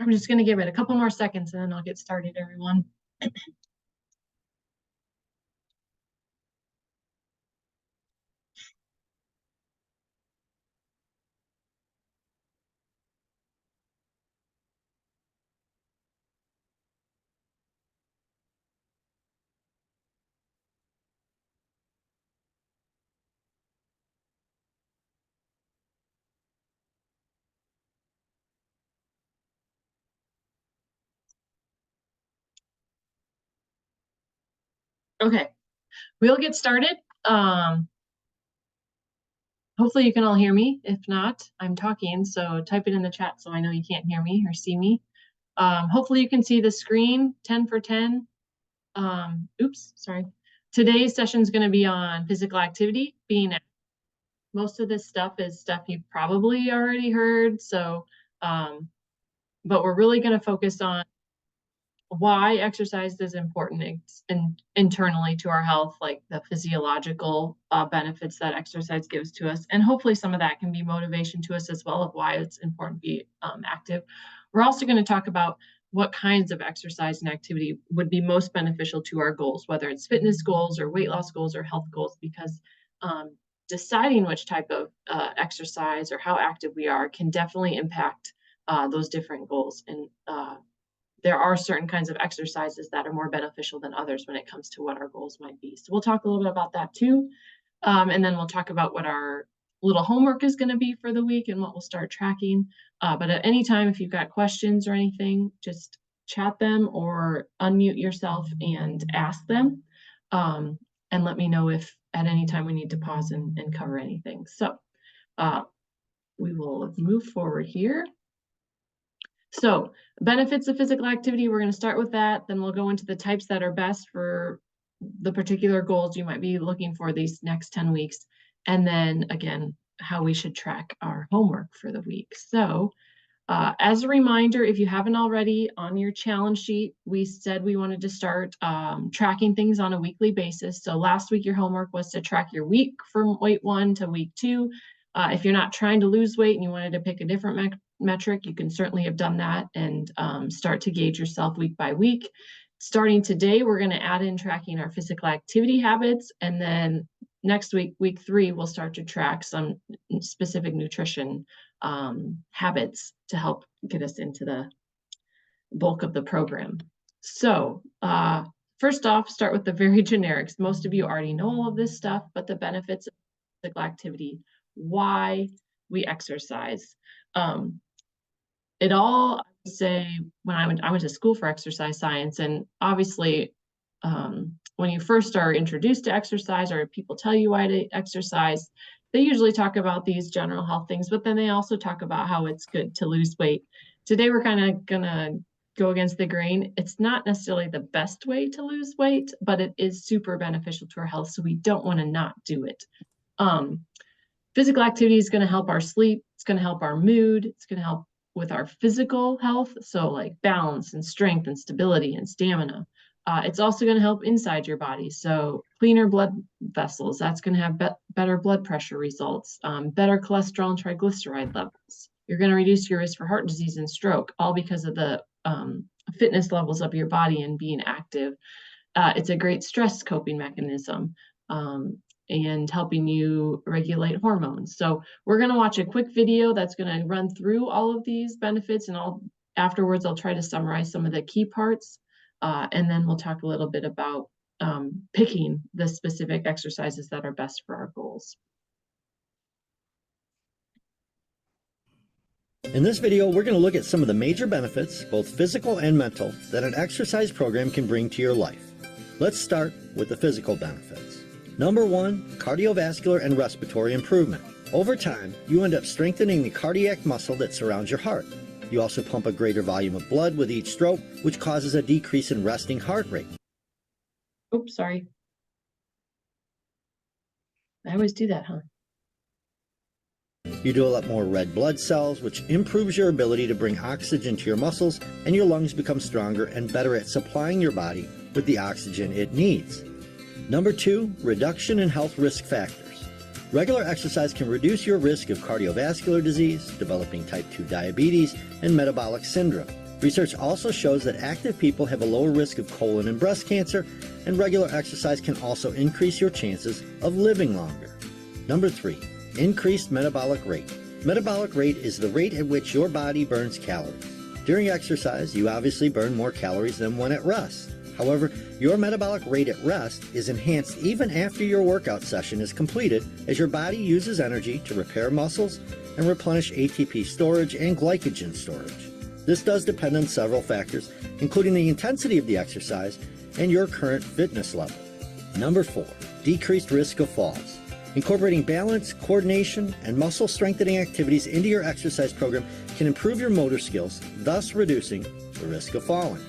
I'm just going to give it a couple more seconds and then I'll get started, everyone. Okay, we'll get started. Hopefully you can all hear me. If not, I'm talking, so type it in the chat so I know you can't hear me or see me. Hopefully you can see the screen, 10 for 10. Oops, sorry. Today's session is going to be on physical activity, most of this stuff is stuff you've probably already heard. So, but we're really going to focus on why exercise is important internally to our health, like the physiological benefits that exercise gives to us. And hopefully some of that can be motivation to us as well of why it's important to be active. We're also going to talk about what kinds of exercise and activity would be most beneficial to our goals, whether it's fitness goals or weight loss goals or health goals, because deciding which type of exercise or how active we are can definitely impact those different goals. And there are certain kinds of exercises that are more beneficial than others when it comes to what our goals might be. So we'll talk a little bit about that too. And then we'll talk about what our little homework is going to be for the week and what we'll start tracking. But at any time, if you've got questions or anything, just chat them or unmute yourself and ask them. And let me know if at any time we need to pause and cover anything. So we will move forward here. So benefits of physical activity, we're going to start with that. Then we'll go into the types that are best for the particular goals you might be looking for these next 10 weeks. And then again, how we should track our homework for the week. So as a reminder, if you haven't already, on your challenge sheet, we said we wanted to start tracking things on a weekly basis. So last week, your homework was to track your week from week 1 to week 2. If you're not trying to lose weight and you wanted to pick a different metric, you can certainly have done that and start to gauge yourself week by week. Starting today, we're going to add in tracking our physical activity habits. And then next week, week 3, we'll start to track some specific nutrition habits to help get us into the bulk of the program. So first off, start with the very generics. Most of you already know all of this stuff, but the benefits of physical activity, why we exercise. It all, I would say, when I went to school for exercise science, and obviously when you first are introduced to exercise or people tell you why to exercise, they usually talk about these general health things, but then they also talk about how it's good to lose weight. Today, we're kind of gonna go against the grain. It's not necessarily the best way to lose weight, but it is super beneficial to our health, so we don't want to not do it. Physical activity is going to help our sleep. It's going to help our mood. It's going to help with our physical health, so like balance and strength and stability and stamina. It's also going to help inside your body, so cleaner blood vessels. That's going to have better blood pressure results, better cholesterol and triglyceride levels. You're going to reduce your risk for heart disease and stroke, all because of the fitness levels of your body and being active. It's a great stress coping mechanism. And helping you regulate hormones. So we're going to watch a quick video that's going to run through all of these benefits, and afterwards I'll try to summarize some of the key parts, and then we'll talk a little bit about picking the specific exercises that are best for our goals. In this video, we're going to look at some of the major benefits, both physical and mental, that an exercise program can bring to your life. Let's start with the physical benefits. Number 1, cardiovascular and respiratory improvement. Over time, you end up strengthening the cardiac muscle that surrounds your heart. You also pump a greater volume of blood with each stroke, which causes a decrease in resting heart rate. Oops, sorry. I always do that, huh? You develop more red blood cells, which improves your ability to bring oxygen to your muscles, and your lungs become stronger and better at supplying your body with the oxygen it needs. Number 2, reduction in health risk factors. Regular exercise can reduce your risk of cardiovascular disease, developing type 2 diabetes, and metabolic syndrome. Research also shows that active people have a lower risk of colon and breast cancer, and regular exercise can also increase your chances of living longer. Number 3, increased metabolic rate. Metabolic rate is the rate at which your body burns calories. During exercise, you obviously burn more calories than when at rest. However, your metabolic rate at rest is enhanced even after your workout session is completed, as your body uses energy to repair muscles and replenish ATP storage and glycogen storage. This does depend on several factors, including the intensity of the exercise and your current fitness level. Number 4, decreased risk of falls. Incorporating balance, coordination, and muscle strengthening activities into your exercise program can improve your motor skills, thus reducing the risk of falling.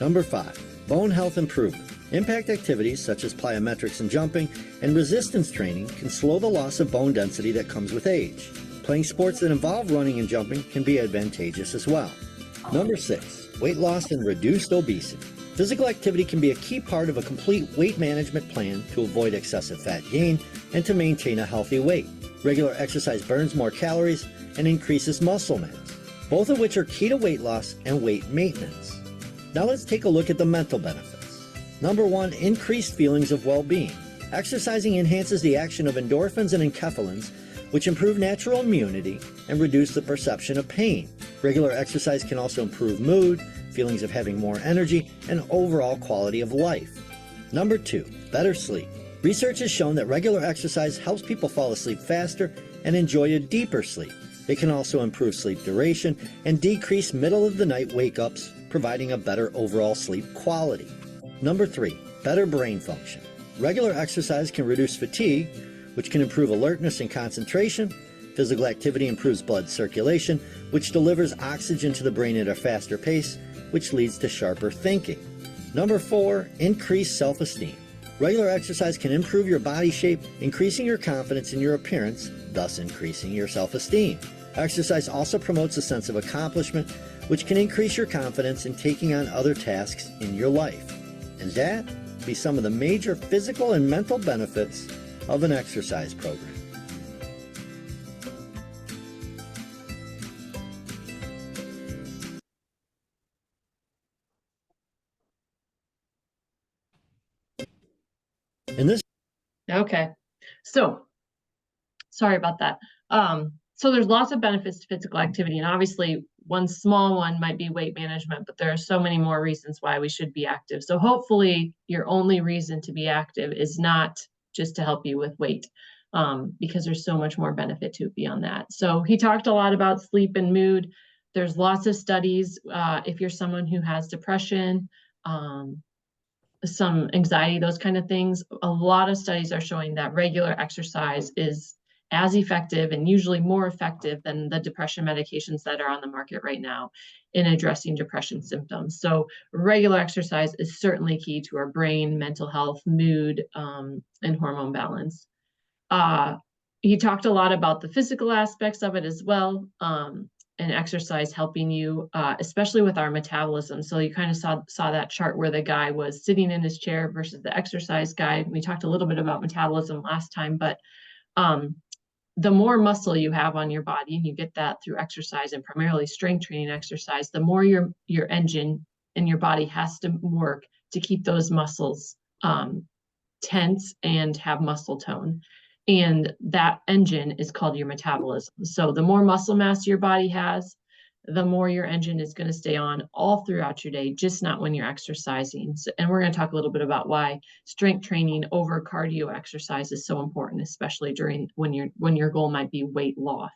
Number 5, bone health improvement. Impact activities such as plyometrics and jumping and resistance training can slow the loss of bone density that comes with age. Playing sports that involve running and jumping can be advantageous as well. Number 6, weight loss and reduced obesity. Physical activity can be a key part of a complete weight management plan to avoid excessive fat gain and to maintain a healthy weight. Regular exercise burns more calories and increases muscle mass, both of which are key to weight loss and weight maintenance. Now let's take a look at the mental benefits. Number 1, increased feelings of well-being. Exercising enhances the action of endorphins and enkephalins, which improve natural immunity and reduce the perception of pain. Regular exercise can also improve mood, feelings of having more energy, and overall quality of life. Number 2, better sleep. Research has shown that regular exercise helps people fall asleep faster and enjoy a deeper sleep. It can also improve sleep duration and decrease middle-of-the-night wake-ups, providing a better overall sleep quality. Number 3, better brain function. Regular exercise can reduce fatigue, which can improve alertness and concentration. Physical activity improves blood circulation, which delivers oxygen to the brain at a faster pace, which leads to sharper thinking. Number 4, increased self-esteem. Regular exercise can improve your body shape, increasing your confidence in your appearance, thus increasing your self-esteem. Exercise also promotes a sense of accomplishment, which can increase your confidence in taking on other tasks in your life. And that would be some of the major physical and mental benefits of an exercise program. In this Okay. So sorry about that. So there's lots of benefits to physical activity, and obviously one small one might be weight management, but there are so many more reasons why we should be active. So hopefully your only reason to be active is not just to help you with weight, because there's so much more benefit to it beyond that. So he talked a lot about sleep and mood. There's lots of studies. If you're someone who has depression, some anxiety, those kind of things, a lot of studies are showing that regular exercise is as effective and usually more effective than the depression medications that are on the market right now in addressing depression symptoms. So regular exercise is certainly key to our brain, mental health, mood, and hormone balance. He talked a lot about the physical aspects of it as well, and exercise helping you, especially with our metabolism. So you kind of saw that chart where the guy was sitting in his chair versus the exercise guy. We talked a little bit about metabolism last time, but the more muscle you have on your body, and you get that through exercise and primarily strength training exercise, the more your engine in your body has to work to keep those muscles tense and have muscle tone. And that engine is called your metabolism. So the more muscle mass your body has, the more your engine is going to stay on all throughout your day, just not when you're exercising. So, and we're going to talk a little bit about why strength training over cardio exercise is so important, especially during when your goal might be weight loss.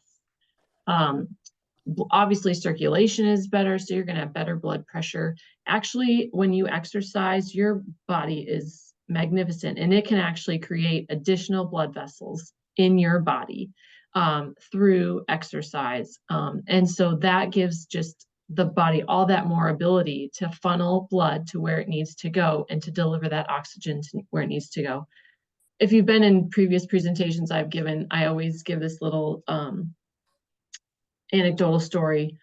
Obviously circulation is better, so you're going to have better blood pressure. Actually, when you exercise, your body is magnificent, and it can actually create additional blood vessels in your body through exercise. And so that gives just the body all that more ability to funnel blood to where it needs to go and to deliver that oxygen to where it needs to go. If you've been in previous presentations I've given, I always give this little anecdotal story.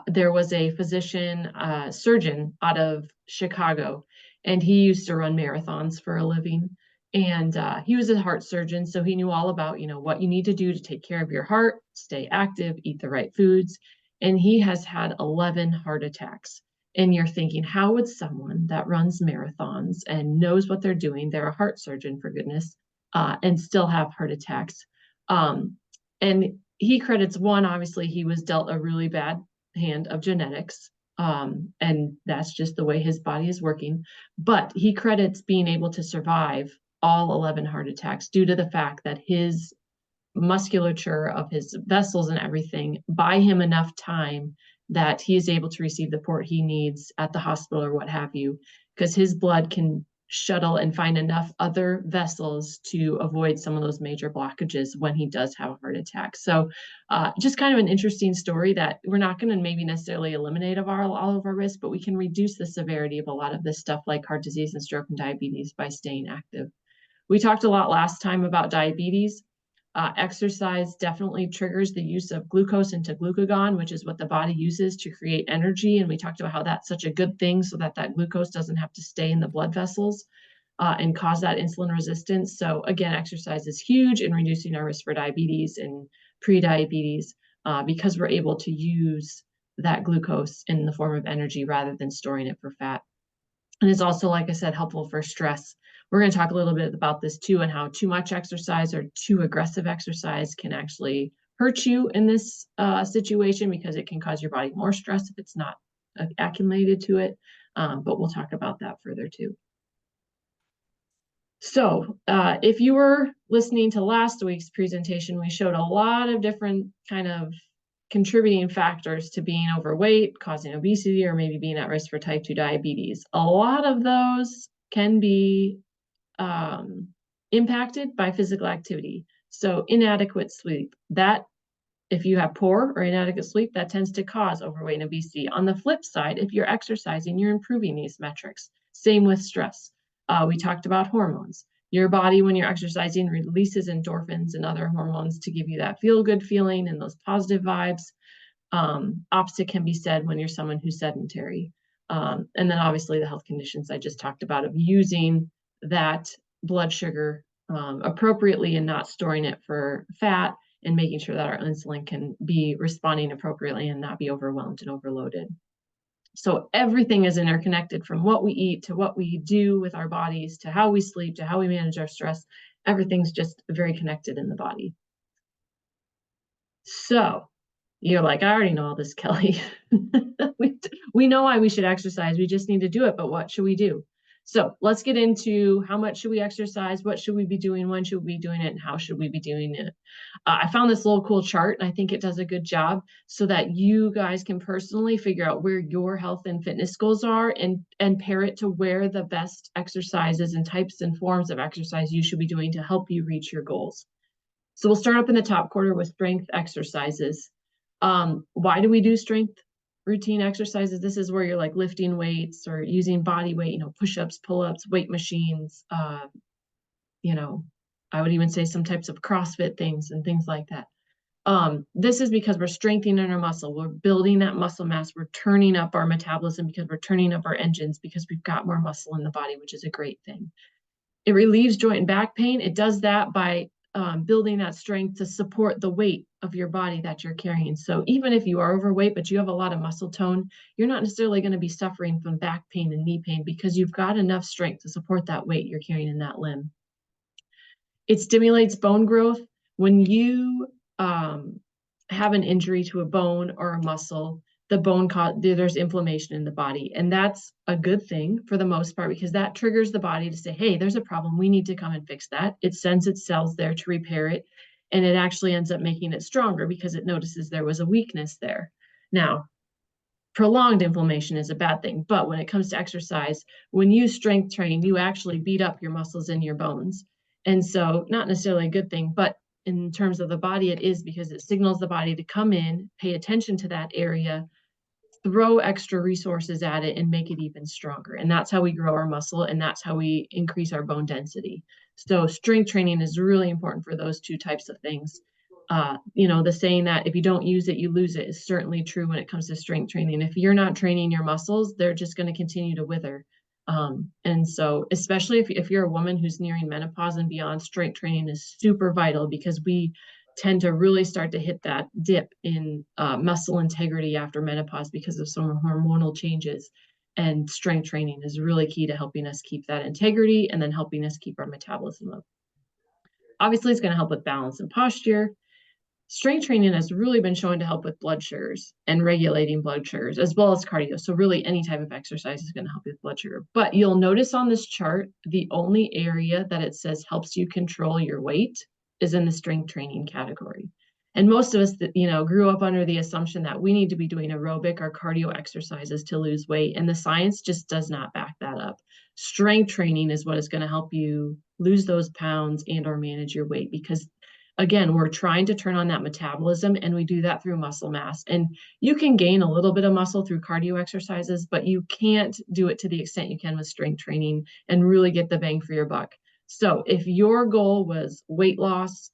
There was a physician, surgeon out of Chicago, and he used to run marathons for a living. And he was a heart surgeon, so he knew all about, what you need to do to take care of your heart, stay active, eat the right foods. and he has had 11 heart attacks. And you're thinking, how would someone that runs marathons and knows what they're doing, they're a heart surgeon for goodness, and still have heart attacks? And he credits one, obviously, he was dealt a really bad hand of genetics. And that's just the way his body is working. But he credits being able to survive all 11 heart attacks due to the fact that his musculature of his vessels and everything buy him enough time that he is able to receive the support he needs at the hospital or what have you, because his blood can shuttle and find enough other vessels to avoid some of those major blockages when he does have a heart attack. So just kind of an interesting story that we're not going to maybe necessarily eliminate all of our risks, but we can reduce the severity of a lot of this stuff like heart disease and stroke and diabetes by staying active. We talked a lot last time about diabetes. Exercise definitely triggers the use of glucose into glucagon, which is what the body uses to create energy. And we talked about how that's such a good thing so that that glucose doesn't have to stay in the blood vessels and cause that insulin resistance. So again, exercise is huge in reducing our risk for diabetes and pre-diabetes because we're able to use that glucose in the form of energy rather than storing it for fat. And it's also, like I said, helpful for stress. We're going to talk a little bit about this too, and how too much exercise or too aggressive exercise can actually hurt you in this situation because it can cause your body more stress if it's not acclimated to it. But we'll talk about that further too. So if you were listening to last week's presentation, we showed a lot of different kind of contributing factors to being overweight, causing obesity, or maybe being at risk for type 2 diabetes. A lot of those can be impacted by physical activity. So inadequate sleep, that if you have poor or inadequate sleep, that tends to cause overweight and obesity. On the flip side, if you're exercising, you're improving these metrics. Same with stress. We talked about hormones. Your body, when you're exercising, releases endorphins and other hormones to give you that feel-good feeling and those positive vibes. Opposite can be said when you're someone who's sedentary. And then obviously the health conditions I just talked about of using that blood sugar appropriately and not storing it for fat, and making sure that our insulin can be responding appropriately and not be overwhelmed and overloaded. So everything is interconnected, from what we eat to what we do with our bodies to how we sleep to how we manage our stress. Everything's just very connected in the body. So you're like, I already know all this, Kelly. we know why we should exercise. We just need to do it. But what should we do? So let's get into how much should we exercise? What should we be doing? When should we be doing it? And how should we be doing it? I found this little cool chart, and I think it does a good job so that you guys can personally figure out where your health and fitness goals are and pair it to where the best exercises and types and forms of exercise you should be doing to help you reach your goals. So we'll start up in the top quarter with strength exercises. Why do we do strength routine exercises? This is where you're like lifting weights or using body weight, push-ups, pull-ups, weight machines, I would even say some types of CrossFit things and things like that. This is because we're strengthening our muscle. We're building that muscle mass. We're turning up our metabolism because we're turning up our engines because we've got more muscle in the body, which is a great thing. It relieves joint and back pain. It does that by building that strength to support the weight of your body that you're carrying. So even if you are overweight, but you have a lot of muscle tone, you're not necessarily going to be suffering from back pain and knee pain because you've got enough strength to support that weight you're carrying in that limb. It stimulates bone growth. When you have an injury to a bone or a muscle, there's inflammation in the body. And that's a good thing for the most part, because that triggers the body to say, hey, there's a problem. We need to come and fix that. It sends its cells there to repair it. And it actually ends up making it stronger because it notices there was a weakness there. Now, prolonged inflammation is a bad thing. But when it comes to exercise, when you strength train, you actually beat up your muscles and your bones. And so not necessarily a good thing, but in terms of the body, it is, because it signals the body to come in, pay attention to that area, throw extra resources at it and make it even stronger. And that's how we grow our muscle, and that's how we increase our bone density. So strength training is really important for those two types of things. The saying that if you don't use it, you lose it is certainly true when it comes to strength training. If you're not training your muscles, they're just going to continue to wither. And so especially if you're a woman who's nearing menopause and beyond, strength training is super vital, because we tend to really start to hit that dip in muscle integrity after menopause because of some hormonal changes. And strength training is really key to helping us keep that integrity and then helping us keep our metabolism up. Obviously, it's going to help with balance and posture. Strength training has really been shown to help with blood sugars and regulating blood sugars, as well as cardio. So really any type of exercise is going to help with blood sugar. But you'll notice on this chart, the only area that it says helps you control your weight is in the strength training category. And most of us that, grew up under the assumption that we need to be doing aerobic or cardio exercises to lose weight. And the science just does not back that up. Strength training is what is going to help you lose those pounds and or manage your weight, because again, we're trying to turn on that metabolism, and we do that through muscle mass. And you can gain a little bit of muscle through cardio exercises, but you can't do it to the extent you can with strength training and really get the bang for your buck. So if your goal was weight loss,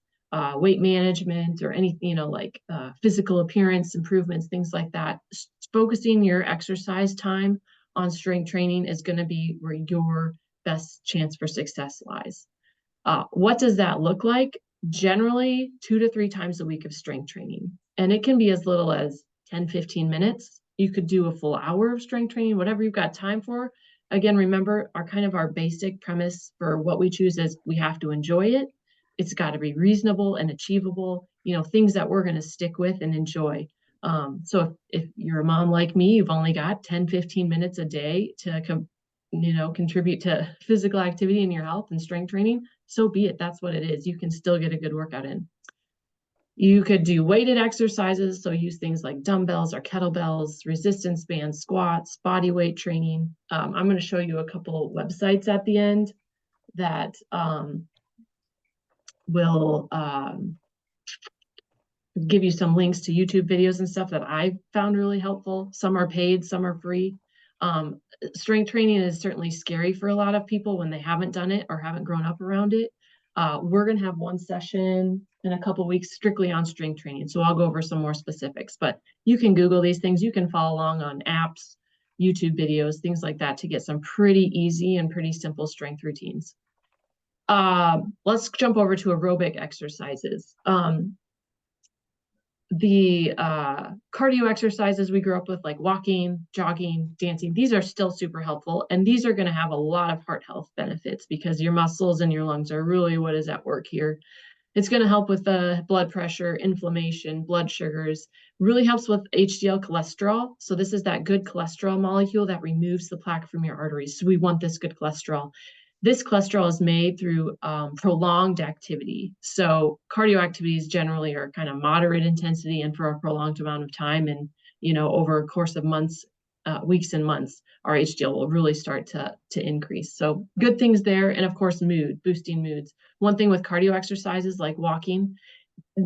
weight management, or anything, like physical appearance improvements, things like that, focusing your exercise time on strength training is going to be where your best chance for success lies. What does that look like? Generally 2 to 3 times a week of strength training. And it can be as little as 10, 15 minutes. You could do a full hour of strength training, whatever you've got time for. Again, remember our basic premise for what we choose is we have to enjoy it. It's got to be reasonable and achievable, things that we're going to stick with and enjoy. So if you're a mom like me, you've only got 10, 15 minutes a day to contribute to physical activity in your health and strength training, so be it. That's what it is. You can still get a good workout in. You could do weighted exercises, so use things like dumbbells or kettlebells, resistance bands, squats, body weight training. I'm going to show you a couple websites at the end that will give you some links to YouTube videos and stuff that I found really helpful. Some are paid, some are free. Strength training is certainly scary for a lot of people when they haven't done it or haven't grown up around it. We're going to have one session in a couple weeks strictly on strength training. So I'll go over some more specifics, but you can Google these things. You can follow along on apps, YouTube videos, things like that to get some pretty easy and pretty simple strength routines. Let's jump over to aerobic exercises. The cardio exercises we grew up with, like walking, jogging, dancing, these are still super helpful. And these are going to have a lot of heart health benefits because your muscles and your lungs are really what is at work here. It's going to help with the blood pressure, inflammation, blood sugars, really helps with HDL cholesterol. So this is that good cholesterol molecule that removes the plaque from your arteries. So we want this good cholesterol. This cholesterol is made through prolonged activity. So cardio activities generally are kind of moderate intensity and for a prolonged amount of time. And, over a course of months, weeks and months, our HDL will really start to increase. So good things there. And of course, boosting moods. One thing with cardio exercises like walking,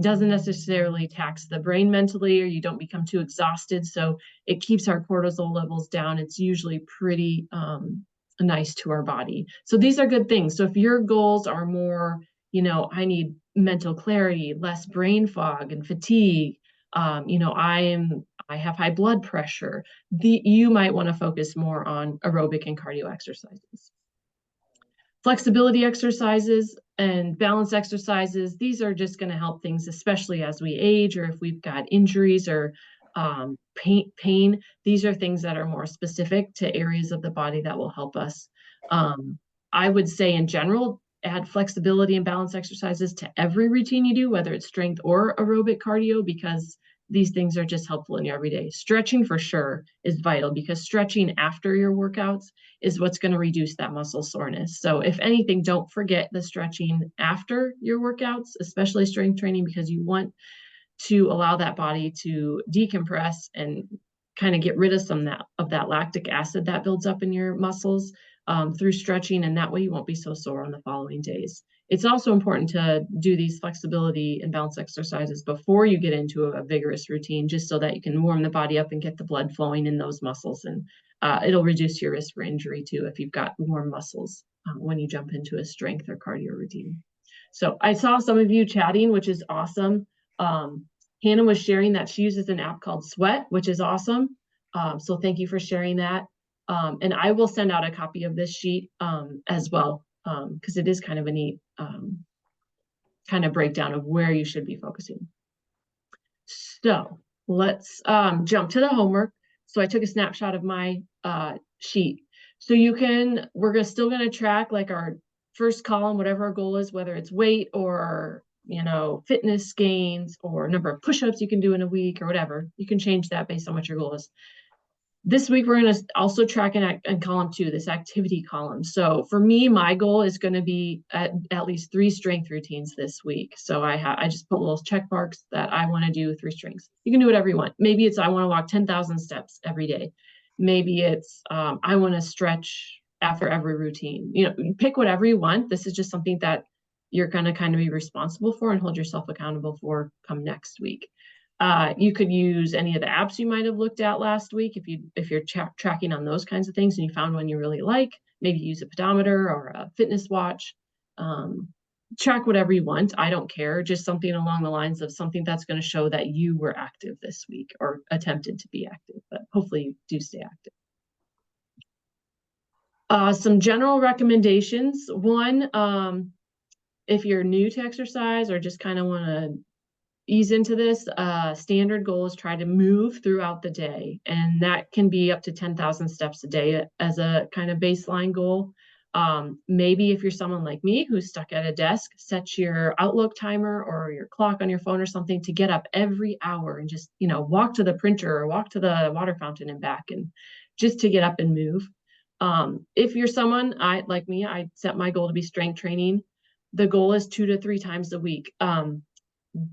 doesn't necessarily tax the brain mentally, or you don't become too exhausted. So it keeps our cortisol levels down. It's usually pretty nice to our body. So these are good things. So if your goals are more, I need mental clarity, less brain fog and fatigue, I have high blood pressure, you might want to focus more on aerobic and cardio exercises. Flexibility exercises and balance exercises, these are just going to help things, especially as we age or if we've got injuries or pain. These are things that are more specific to areas of the body that will help us. I would say in general, add flexibility and balance exercises to every routine you do, whether it's strength or aerobic cardio, because these things are just helpful in your everyday. Stretching for sure is vital because stretching after your workouts is what's going to reduce that muscle soreness. So if anything, don't forget the stretching after your workouts, especially strength training, because you want to allow that body to decompress and kind of get rid of some of that lactic acid that builds up in your muscles through stretching, and that way you won't be so sore on the following days. It's also important to do these flexibility and balance exercises before you get into a vigorous routine, just so that you can warm the body up and get the blood flowing in those muscles, and it'll reduce your risk for injury too if you've got warm muscles when you jump into a strength or cardio routine. So I saw some of you chatting, which is awesome. Hannah was sharing that she uses an app called Sweat, which is awesome. So thank you for sharing that. And I will send out a copy of this sheet as well, because it is kind of a neat kind of breakdown of where you should be focusing. So let's jump to the homework. So I took a snapshot of my sheet. So we're still gonna track like our first column, whatever our goal is, whether it's weight or fitness gains or number of push-ups you can do in a week or whatever. You can change that based on what your goal is. This week, we're going to also track in column 2, this activity column. So for me, my goal is going to be at least 3 strength routines this week. So I just put little check marks that I want to do 3 strengths. You can do whatever you want. Maybe it's I want to walk 10,000 steps every day. Maybe it's I want to stretch after every routine. Pick whatever you want. This is just something that you're going to kind of be responsible for and hold yourself accountable for come next week. You could use any of the apps you might have looked at last week if you're tracking on those kinds of things and you found one you really like. Maybe use a pedometer or a fitness watch. Track whatever you want. I don't care. Just something along the lines of something that's going to show that you were active this week or attempted to be active, but hopefully you do stay active. Some general recommendations. One, if you're new to exercise or just kind of want to ease into this, standard goal is try to move throughout the day, and that can be up to 10,000 steps a day as a kind of baseline goal. Maybe if you're someone like me who's stuck at a desk, set your Outlook timer or your clock on your phone or something to get up every hour and just walk to the printer or walk to the water fountain and back, and just to get up and move. If you're someone like me, I set my goal to be strength training. The goal is 2 to 3 times a week.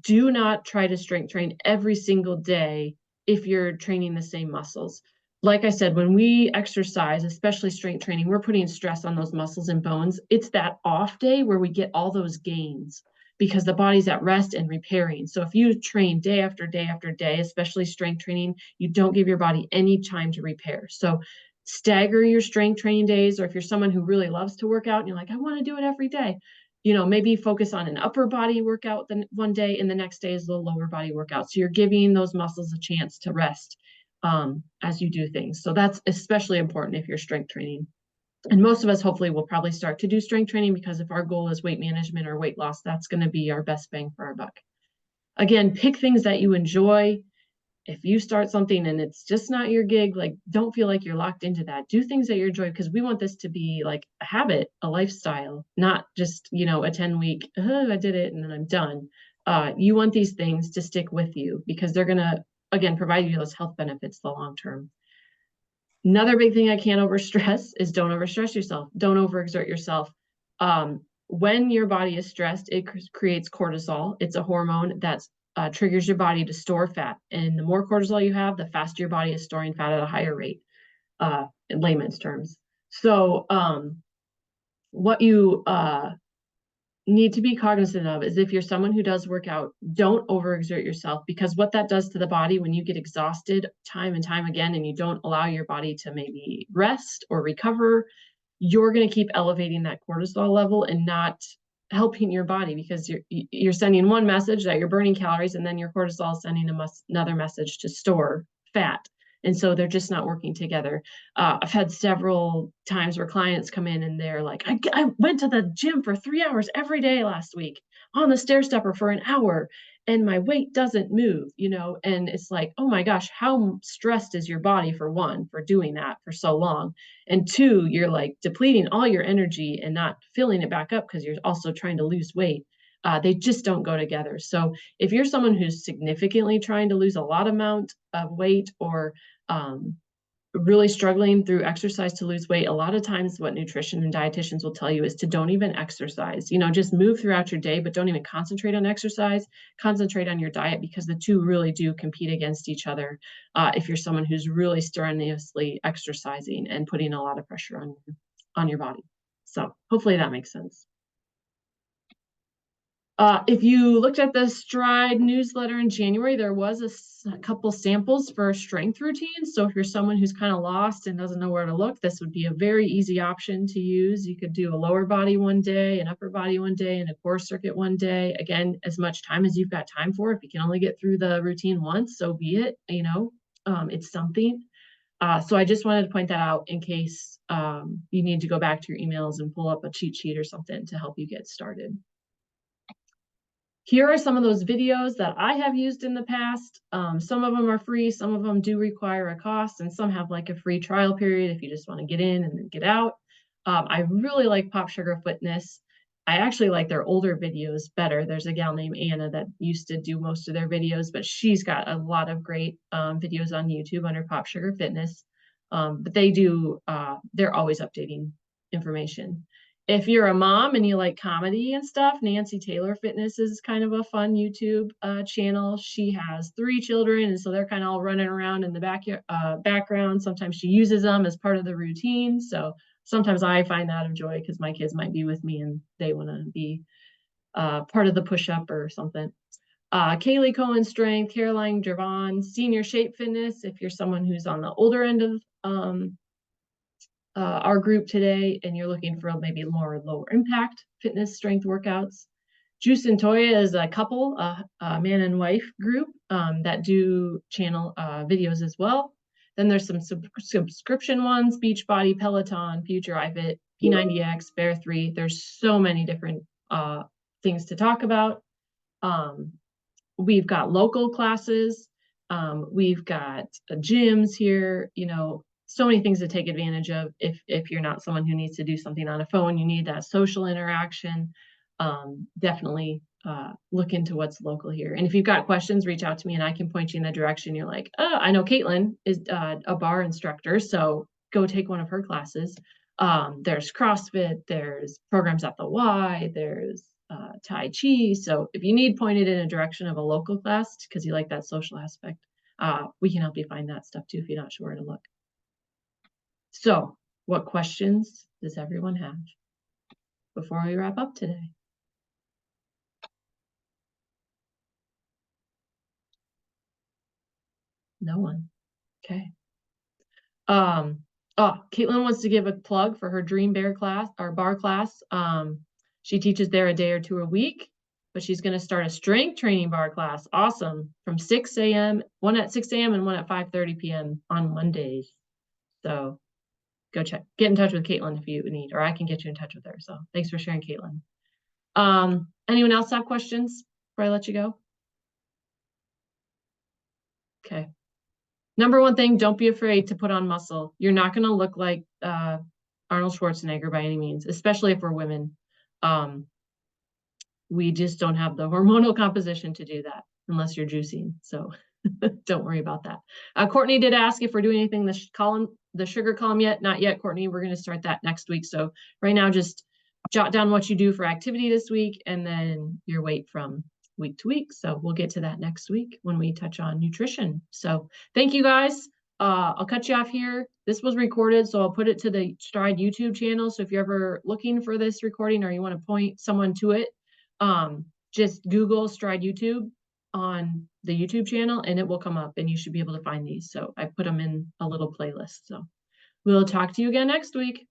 Do not try to strength train every single day if you're training the same muscles. Like I said, when we exercise, especially strength training, we're putting stress on those muscles and bones. It's that off day where we get all those gains because the body's at rest and repairing. So if you train day after day after day, especially strength training, you don't give your body any time to repair. So stagger your strength training days, or if you're someone who really loves to work out and you're like, I want to do it every day, maybe focus on an upper body workout then one day, and the next day is the lower body workout. So you're giving those muscles a chance to rest as you do things. So that's especially important if you're strength training. And most of us hopefully will probably start to do strength training because if our goal is weight management or weight loss, that's going to be our best bang for our buck. Again, pick things that you enjoy. If you start something and it's just not your gig, like don't feel like you're locked into that. Do things that you enjoy, because we want this to be like a habit, a lifestyle, not just, a 10-week, I did it and then I'm done. You want these things to stick with you because they're going to, again, provide you those health benefits the long term. Another big thing I can't overstress is don't overstress yourself. Don't overexert yourself. When your body is stressed, it creates cortisol. It's a hormone that's triggers your body to store fat. And the more cortisol you have, the faster your body is storing fat at a higher rate, in layman's terms. So what you need to be cognizant of is if you're someone who does work out, don't overexert yourself, because what that does to the body when you get exhausted time and time again and you don't allow your body to maybe rest or recover, you're going to keep elevating that cortisol level and not helping your body, because you're sending one message that you're burning calories, and then your cortisol is sending another message to store fat. And so they're just not working together. I've had several times where clients come in and they're like, I went to the gym for 3 hours every day last week, on the stair stepper for an hour, and my weight doesn't move, and it's like, oh my gosh, how stressed is your body, for one, for doing that for so long, and two, you're like depleting all your energy and not filling it back up because you're also trying to lose weight. They just don't go together. So if you're someone who's significantly trying to lose a lot amount of weight, or really struggling through exercise to lose weight, a lot of times what nutrition and dietitians will tell you is to don't even exercise. Just move throughout your day, but don't even concentrate on exercise. Concentrate on your diet, because the two really do compete against each other if you're someone who's really strenuously exercising and putting a lot of pressure on your body. So hopefully that makes sense. If you looked at the Stride newsletter in January, there was a couple samples for strength routines. So if you're someone who's kind of lost and doesn't know where to look, this would be a very easy option to use. You could do a lower body one day, an upper body one day, and a core circuit one day. Again, as much time as you've got time for. If you can only get through the routine once, so be it. It's something. So I just wanted to point that out in case you need to go back to your emails and pull up a cheat sheet or something to help you get started. Here are some of those videos that I have used in the past. Some of them are free, some of them do require a cost, and some have like a free trial period if you just want to get in and then get out. I really like Pop Sugar Fitness. I actually like their older videos better. There's a gal named Anna that used to do most of their videos, but she's got a lot of great videos on YouTube under Pop Sugar Fitness. But they're always updating information. If you're a mom and you like comedy and stuff, Nancy Taylor Fitness is kind of a fun YouTube channel. She has 3 children, and so they're kind of all running around in the background. Sometimes she uses them as part of the routine. So sometimes I find that of joy because my kids might be with me and they want to be part of the push-up or something. Kaylee Cohen Strength, Caroline Javon, Senior Shape Fitness, if you're someone who's on the older end of our group today and you're looking for maybe more lower impact fitness strength workouts. Juice and Toya is a couple, a man and wife group that do channel videos as well. Then there's some subscription ones, Beachbody, Peloton, Future iFit, P90X, Bear 3. There's so many different things to talk about. We've got local classes. We've got gyms here, so many things to take advantage of. If you're not someone who needs to do something on a phone, you need that social interaction. Definitely look into what's local here. And if you've got questions, reach out to me and I can point you in the direction. You're like, oh, I know Caitlin is a bar instructor, so go take one of her classes. There's CrossFit, there's programs at the Y, there's Tai Chi. So if you need pointed in a direction of a local class because you like that social aspect, we can help you find that stuff too if you're not sure where to look. So what questions does everyone have before we wrap up today? No one. Okay. Caitlin wants to give a plug for her Dream Bear class or bar class. She teaches there a day or 2 a week, but she's going to start a strength training bar class. Awesome. From 6 a.m., one at 6 a.m. and one at 5:30 p.m. on Mondays. So go get in touch with Caitlin if you need, or I can get you in touch with her. So thanks for sharing, Caitlin. Anyone else have questions before I let you go? Okay. Number one thing, don't be afraid to put on muscle. You're not going to look like Arnold Schwarzenegger by any means, especially if we're women. We just don't have the hormonal composition to do that unless you're juicing. So don't worry about that. Courtney did ask if we're doing anything the sugar column yet. Not yet, Courtney. We're going to start that next week. So right now, just jot down what you do for activity this week and then your weight from week to week. So we'll get to that next week when we touch on nutrition. So thank you guys. I'll cut you off here. This was recorded, so I'll put it to the Stride YouTube channel. So if you're ever looking for this recording or you want to point someone to it, just Google Stride YouTube on the YouTube channel and it will come up and you should be able to find these. So I put them in a little playlist. So we'll talk to you again next week.